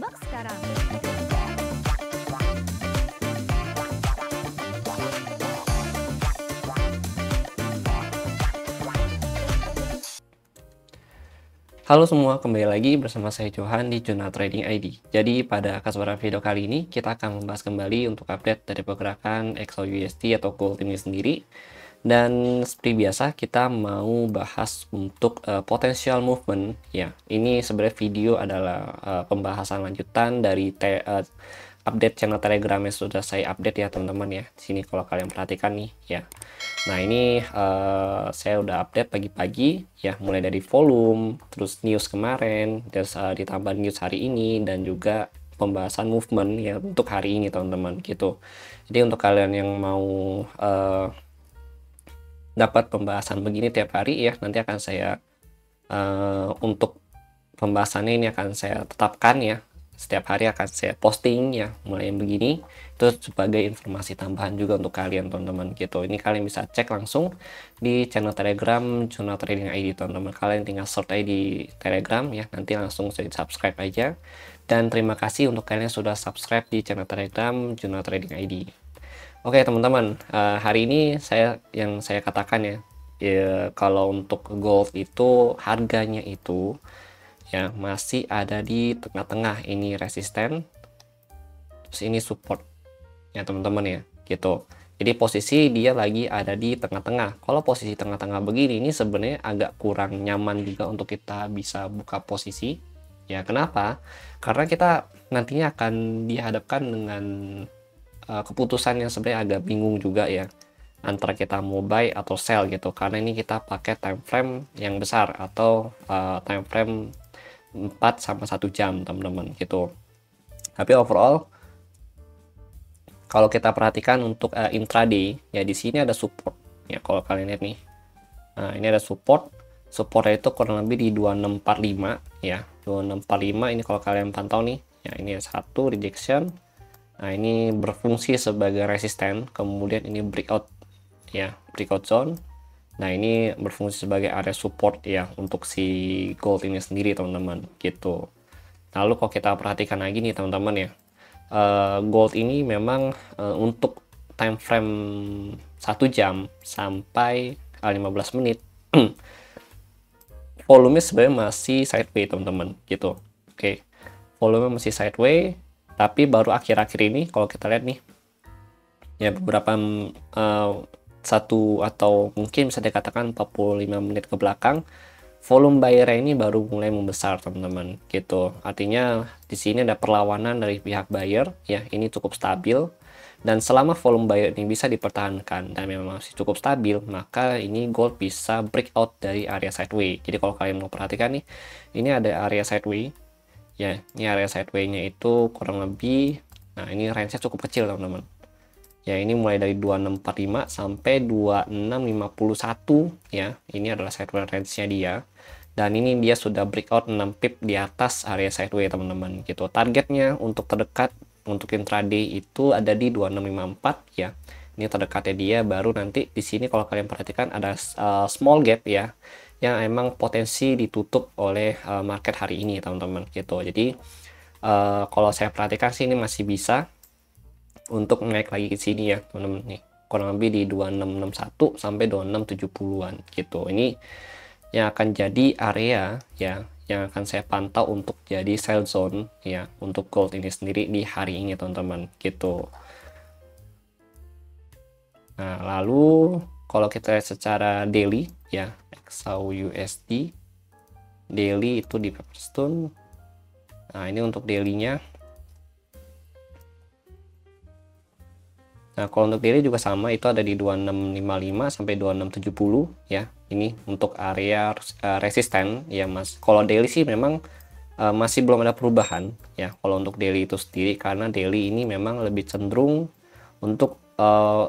Simak sekarang. Halo semua, kembali lagi bersama saya Johan di Jurnal Trading ID. Jadi pada kesempatan video kali ini kita akan membahas kembali untuk update dari pergerakan XAUUSD atau gold ini sendiri. Dan seperti biasa kita mau bahas untuk potential movement ya. Ini sebenarnya video adalah pembahasan lanjutan dari update channel Telegram yang sudah saya update ya teman-teman ya. Di sini kalau kalian perhatikan nih ya. Nah ini saya udah update pagi-pagi ya, mulai dari volume, terus news kemarin, terus ditambah news hari ini, dan juga pembahasan movement ya untuk hari ini teman-teman gitu. Jadi untuk kalian yang mau dapat pembahasan begini tiap hari ya, nanti akan saya untuk pembahasannya ini akan saya tetapkan ya. Setiap hari akan saya posting ya, mulai yang begini itu sebagai informasi tambahan juga untuk kalian teman-teman gitu. Ini kalian bisa cek langsung di channel Telegram Jurnal Trading ID teman-teman. Kalian tinggal search aja di Telegram ya, nanti langsung saya subscribe aja. Dan terima kasih untuk kalian yang sudah subscribe di channel Telegram Jurnal Trading ID. Oke teman-teman, hari ini yang saya katakan ya, kalau untuk gold itu harganya itu ya masih ada di tengah-tengah, ini resisten, terus ini support ya teman-teman ya gitu. Jadi posisi dia lagi ada di tengah-tengah. Kalau posisi tengah-tengah begini ini sebenarnya agak kurang nyaman juga untuk kita bisa buka posisi ya. Kenapa? Karena kita nantinya akan dihadapkan dengan keputusan yang sebenarnya agak bingung juga ya, antara kita mau buy atau sell gitu, karena ini kita pakai time frame yang besar atau time frame 4 sama 1 jam teman-teman gitu. Tapi overall kalau kita perhatikan untuk intraday ya, di sini ada support ya, kalau kalian lihat nih. Nah, ini ada supportnya itu kurang lebih di 2645 ya. 2645 ini kalau kalian pantau nih ya, ini satu rejection. Nah, ini berfungsi sebagai resisten, kemudian ini breakout ya, breakout zone. Nah, ini berfungsi sebagai area support ya untuk si gold ini sendiri teman-teman gitu. Lalu kalau kita perhatikan lagi nih teman-teman ya, gold ini memang untuk time frame 1 jam sampai 15 menit volume sebenarnya masih sideways teman-teman gitu. Oke, volume masih sideways, tapi baru akhir-akhir ini kalau kita lihat nih ya, beberapa satu atau mungkin bisa dikatakan 45 menit ke belakang, volume buyer ini baru mulai membesar teman-teman gitu. Artinya di sini ada perlawanan dari pihak buyer ya, ini cukup stabil, dan selama volume buyer ini bisa dipertahankan dan memang masih cukup stabil, maka ini gold bisa breakout dari area sideways. Jadi kalau kalian mau perhatikan nih, ini ada area sideways ya, ini area sideways-nya itu kurang lebih, nah ini range-nya cukup kecil teman-teman ya, ini mulai dari 2645 sampai 2651 ya, ini adalah sideways range-nya dia, dan ini dia sudah breakout 6 pip di atas area sideways teman-teman gitu. Targetnya untuk terdekat untuk intraday itu ada di 2654 ya, ini terdekatnya dia. Baru nanti di sini kalau kalian perhatikan ada small gap ya, yang emang potensi ditutup oleh market hari ini teman-teman gitu. Jadi kalau saya perhatikan sih ini masih bisa untuk naik lagi ke sini ya teman-teman nih, kurang lebih di 2661 sampai 2670-an gitu. Ini yang akan jadi area ya yang akan saya pantau untuk jadi sell zone ya untuk gold ini sendiri di hari ini teman-teman gitu. Nah, lalu kalau kita lihat secara daily ya, XAUUSD daily itu di Pepperstone. Nah, ini untuk daily-nya. Nah, kalau untuk daily juga sama, itu ada di 2655 sampai 2670 ya. Ini untuk area resisten ya, Mas. Kalau daily sih memang masih belum ada perubahan ya kalau untuk daily itu sendiri, karena daily ini memang lebih cenderung untuk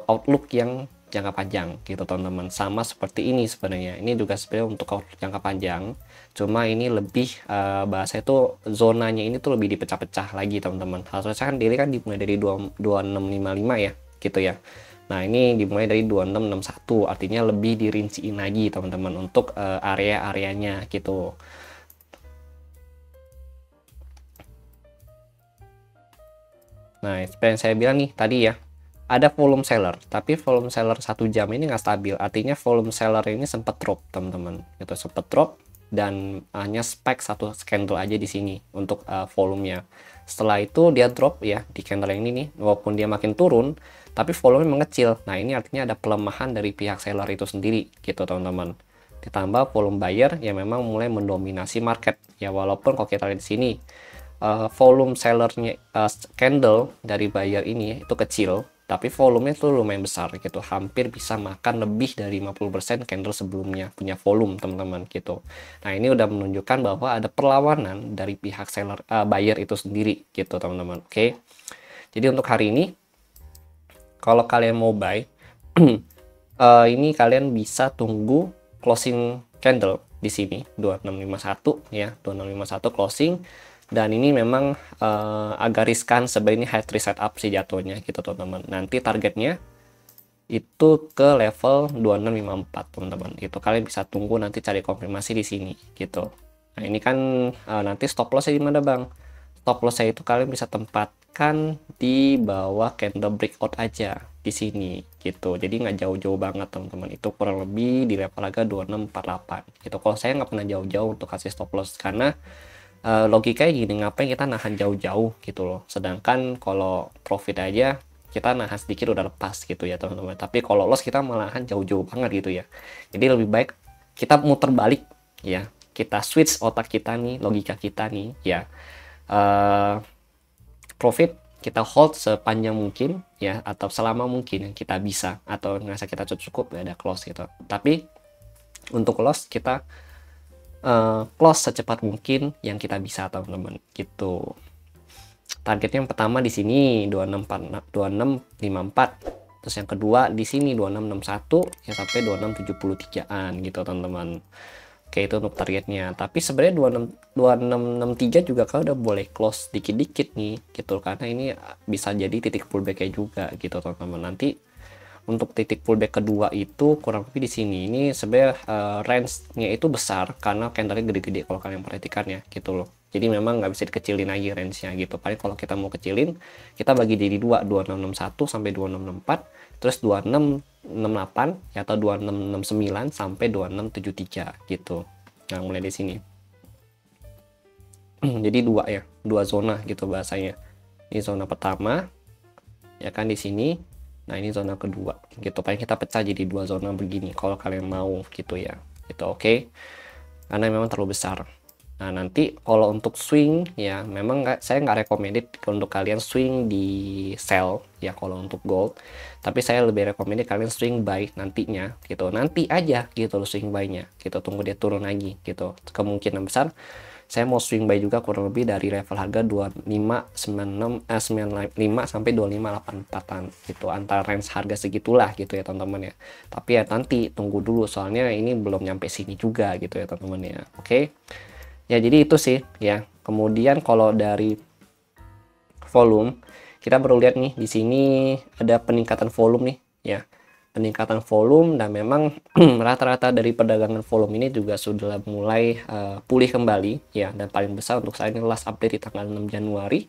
outlook yang jangka panjang gitu teman-teman. Sama seperti ini sebenarnya, ini juga sebenarnya untuk outlook jangka panjang, cuma ini lebih bahasa itu zonanya ini tuh lebih dipecah-pecah lagi teman-teman. Harusnya kan daily kan dimulai dari 2655 ya gitu ya. Nah, ini dimulai dari 2661, artinya lebih dirinciin lagi teman-teman untuk area-areanya gitu. Nah, seperti yang saya bilang nih tadi ya, ada volume seller, tapi volume seller 1 jam ini nggak stabil. Artinya volume seller ini sempat drop, teman-teman. Itu sempat drop dan hanya spike satu candle aja di sini untuk volumenya. Setelah itu dia drop ya di candle yang ini nih, walaupun dia makin turun, tapi volumenya mengecil. Nah, ini artinya ada pelemahan dari pihak seller itu sendiri, gitu teman-teman. Ditambah volume buyer yang memang mulai mendominasi market. Ya, walaupun kalau kita lihat di sini, volume sellernya candle dari buyer ini itu kecil, tapi volumenya itu lumayan besar gitu, hampir bisa makan lebih dari 50% candle sebelumnya punya volume, teman-teman gitu. Nah, ini udah menunjukkan bahwa ada perlawanan dari pihak seller buyer itu sendiri gitu, teman-teman. Oke. Jadi untuk hari ini kalau kalian mau buy ini kalian bisa tunggu closing candle di sini 2651 ya, 2651 closing. Dan ini memang agak riskan, sebenarnya ini hard reset up sih jatuhnya gitu teman-teman. Nanti targetnya itu ke level 2654 teman-teman. Itu kalian bisa tunggu nanti cari konfirmasi di sini gitu. Nah, ini kan nanti stop loss di mana, Bang? Stop loss itu kalian bisa tempatkan di bawah candle breakout aja di sini gitu. Jadi nggak jauh-jauh banget teman-teman. Itu kurang lebih di level harga 2648 gitu. Kalau saya nggak pernah jauh-jauh untuk kasih stop loss karena logikanya gini, ngapain kita nahan jauh-jauh gitu loh. Sedangkan kalau profit aja kita nahan sedikit udah lepas gitu ya teman-teman. Tapi kalau loss kita malahan jauh-jauh banget gitu ya. Jadi lebih baik kita muter balik ya. Kita switch otak kita nih, logika kita nih ya. Profit kita hold sepanjang mungkin ya, atau selama mungkin yang kita bisa, atau ngerasa kita cukup ya ada close gitu. Tapi untuk loss kita close secepat mungkin yang kita bisa teman-teman gitu. Targetnya yang pertama di sini 2654, terus yang kedua di sini 2661 ya sampai 2673-an gitu teman-teman. Oke, itu untuk targetnya. Tapi sebenarnya 2663 juga kalau udah boleh close dikit-dikit nih gitu, karena ini bisa jadi titik pullback-nya juga gitu teman-teman. Nanti untuk titik pullback kedua itu kurang lebih di sini. Ini sebenarnya range-nya itu besar karena candle-nya gede-gede kalau kalian perhatikan ya gitu loh. Jadi memang nggak bisa dikecilin lagi range-nya gitu. Paling kalau kita mau kecilin, kita bagi jadi dua, 2661 sampai 2664, terus 2668 ya, atau 2669 sampai 2673 gitu. Nah, mulai di sini. Jadi dua ya, dua zona gitu bahasanya. Ini zona pertama ya kan di sini. Nah, ini zona kedua gitu. Paling kita pecah jadi dua zona begini kalau kalian mau gitu ya. Itu oke. Karena memang terlalu besar. Nah, nanti kalau untuk swing ya memang saya nggak recommended untuk kalian swing di sell ya kalau untuk gold. Tapi saya lebih recommended kalian swing buy nantinya gitu. Nanti aja gitu swing buy-nya gitu. Tunggu dia turun lagi gitu. Kemungkinan besar saya mau swing buy juga kurang lebih dari level harga 2596 95 sampai 2584-an gitu, antara range harga segitulah gitu ya teman-teman ya. Tapi ya nanti tunggu dulu soalnya ini belum nyampe sini juga gitu ya teman-teman ya. Oke. Ya, jadi itu sih ya. Kemudian kalau dari volume kita perlu lihat nih di sini ada peningkatan volume nih ya. Peningkatan volume, dan memang rata-rata dari perdagangan volume ini juga sudah mulai pulih kembali ya, dan paling besar untuk saya ini last update di tanggal 6 Januari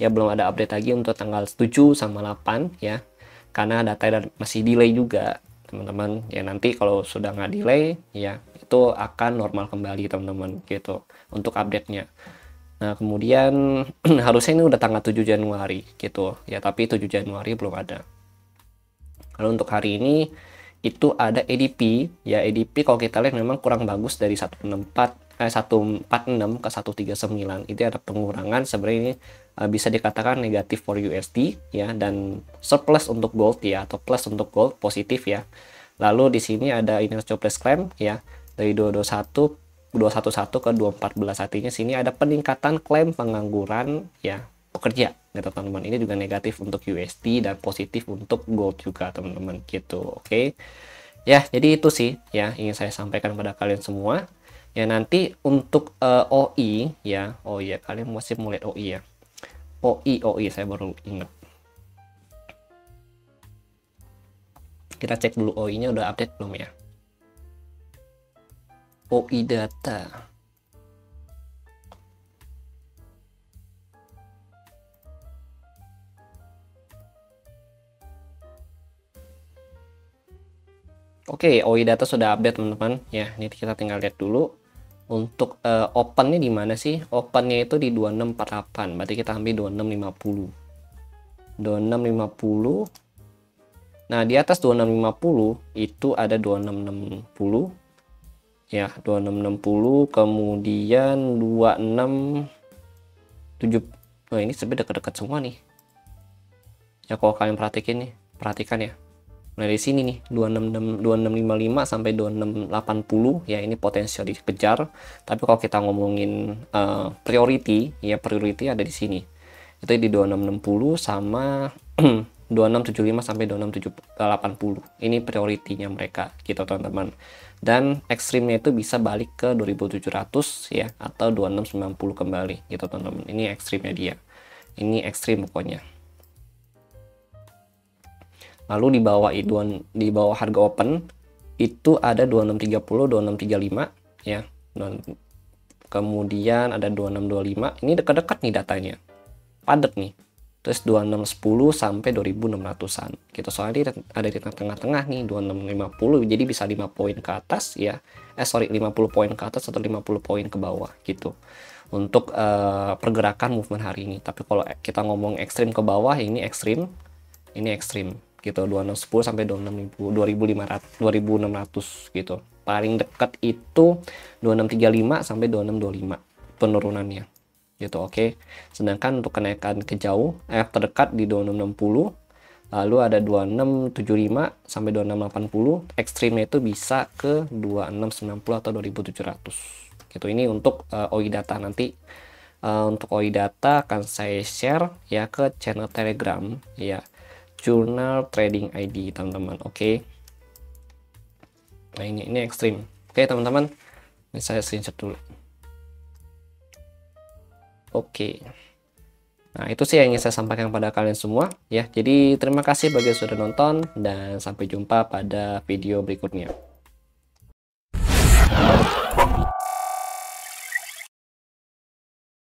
ya, belum ada update lagi untuk tanggal 7 sama 8 ya, karena data masih delay juga teman-teman ya. Nanti kalau sudah nggak delay ya itu akan normal kembali teman-teman gitu untuk update-nya. Nah, kemudian harusnya ini udah tanggal 7 Januari gitu ya, tapi 7 Januari belum ada. Lalu untuk hari ini itu ada ADP ya. ADP kalau kita lihat memang kurang bagus dari 146 ke 139. Itu ada pengurangan sebenarnya. Ini bisa dikatakan negatif for USD ya, dan surplus untuk gold ya, atau plus untuk gold positif ya. Lalu di sini ada inner jobless claim ya dari 211 ke 214. Artinya sini ada peningkatan klaim pengangguran ya pekerja gitu teman-teman. Ini juga negatif untuk USD dan positif untuk gold juga teman-teman gitu. Oke. Ya, jadi itu sih ya ingin saya sampaikan pada kalian semua. Ya, nanti untuk OI ya. Oh ya, kalian masih mau lihat OI ya. OI saya baru ingat. Kita cek dulu OI-nya udah update belum ya. OI data. Oke, OI data sudah update teman-teman ya. Ini kita tinggal lihat dulu untuk opennya di mana sih? Opennya itu di 2648. Berarti kita ambil 2650. 2650. Nah, di atas 2650 itu ada 2660 ya, 2660, kemudian 267. Oh, ini sebenarnya dekat-dekat semua nih. Ya kalau kalian perhatikan ya. Nah, di sini nih 2655 sampai 2680 ya, ini potensial dikejar. Tapi kalau kita ngomongin priority ya, priority ada di sini. Itu di 2660 sama 2675 sampai 2680. Ini prioritinya mereka gitu teman-teman. Dan ekstrimnya itu bisa balik ke 2700 ya, atau 2690 kembali gitu teman-teman. Ini ekstrimnya dia. Ini ekstrim pokoknya. Lalu di bawah harga open itu ada 2630, 2635 ya. Kemudian ada 2625. Ini dekat-dekat nih datanya. Padat nih. Terus 2610 sampai 2600-an gitu. Soalnya dia ada di tengah-tengah nih 2650, jadi bisa 5 poin ke atas ya. 50 poin ke atas atau 50 poin ke bawah gitu. Untuk pergerakan movement hari ini. Tapi kalau kita ngomong ekstrim ke bawah, ini ekstrim gitu, 2610 sampai 2600 gitu. Paling dekat itu 2635 sampai 2625 penurunannya gitu. Oke. Sedangkan untuk kenaikan ke jauh terdekat di 2660, lalu ada 2675 sampai 2680, ekstrimnya itu bisa ke 2690 atau 2700 gitu. Ini untuk OI data. Nanti untuk OI data akan saya share ya ke channel Telegram ya, Jurnal Trading ID teman-teman. Oke. Nah, ini ekstrim. Oke teman-teman, ini saya screenshot dulu. Oke. Nah, itu sih yang ingin saya sampaikan pada kalian semua ya. Jadi terima kasih bagi yang sudah nonton dan sampai jumpa pada video berikutnya.